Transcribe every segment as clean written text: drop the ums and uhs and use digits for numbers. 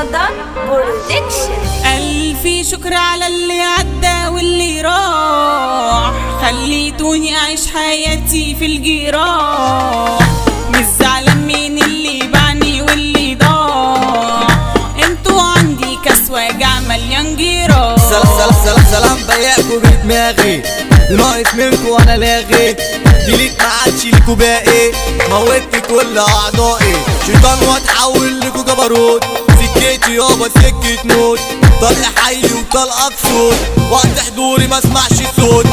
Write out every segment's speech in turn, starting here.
رمضان برودكشن. ألف شكر على اللي عدى واللي راح، خليتوني أعيش حياتي في الجراح. مش زعلان من اللي باعني واللي ضاع، انتوا عندي كاس وجع مليان جراح. سلام بياكوا بدماغي، ناقص منكوا وانا لاغي، ديليت معادش ليكوا باقي، موتت كل اعضائي، شيطان واتحول ليكوا جبروت، سكتي يابا سكة موت، طلق حي وطلقك صوت، وقت حضوري ما اسمعش صوت.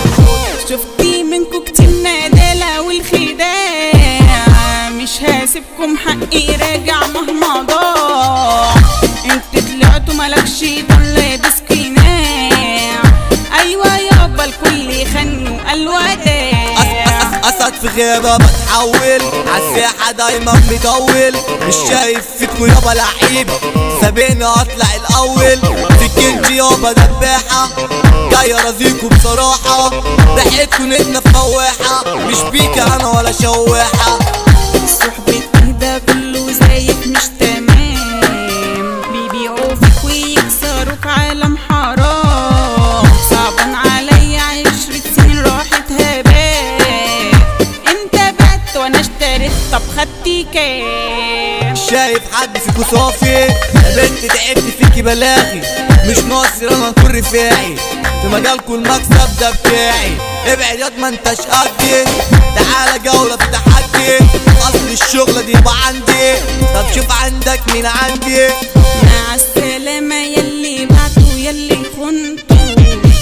شفتي منكوا كتير ندالة والخداع، مش هسيبكم حقي راجع مهما ضاع. انت طلعتوا ملكش طول لابس قناع، ايوه يابا الكل خني وقال وداع. اسد في غابة بتحول، عالساحة دايما مطول، مش شايف فيكوا يابا لعيب، سابقني اطلع الاول، سكنتي يابا دباحة، جاي ارازيكوا بصراحة، ريحتكوا نتنا فواحة، مش بيكا انا ولا شواحة. صحبة اهدى كله زيك مش تمام، بيبيعوا فيك ويكسروك عالم حرام. صعبان عليا 10 سنين راحت هباء، انت بعت وانا اشتريت، طب خدتي كام؟ شايف حد فيكوا صافي؟ يا بنت تعبت فيكي بلاغي، مش ناصر انا اكون رفاعي، في مجالكوا المكسب ده بتاعي، ابعد ياض ما انتش قدي، تعالى جولة في تحدي، اصل الشغلة دي يبقى عندي، طب شوف عندك مين عندي. مع السلامة يلي بعتوا يلي خنتوا،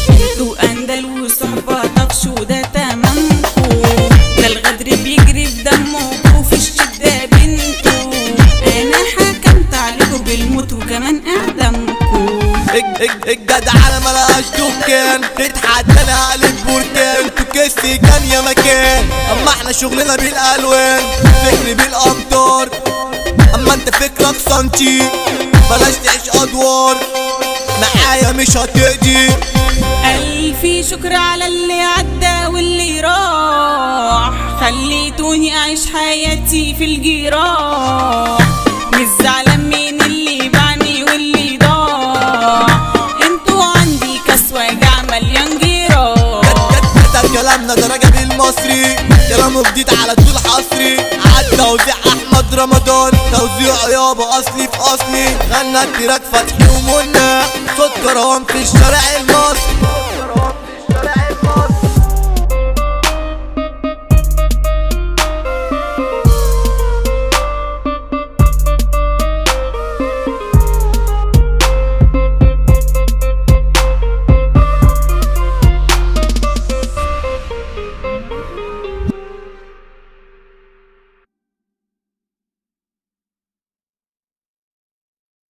انتوا اندل وصحبة طفشوا ده تمامكوا، ده الغدر بيجري بدمكوا في الشدة بنتوا، انا حكمت عليكوا بالموت وكمان اعدمكوا. الجدع على ملهاش دكان، تتحداني على البركان، انتوا كيستي كان يا مكان، اما احنا شغلنا بالالوان، فكري بالامطار، اما انت فكرك سنتي، بلاش تعيش ادوار، معايا مش هتقدر. ألف شكر على اللي عدى واللي راح، خليتوني أعيش حياتي في الجراح. مش زعلان من اللي باعني واللي ضاع، انتوا عندي كاس وجع مليان جراح. ده كلامنا ده راجع بالمصري، كلامه جديد على طول حصري، توزيع احمد رمضان، توزيع يابا اصلي في اصلي، غنى التراك فتحي ومنى، صوت كروان في الشارع المصري.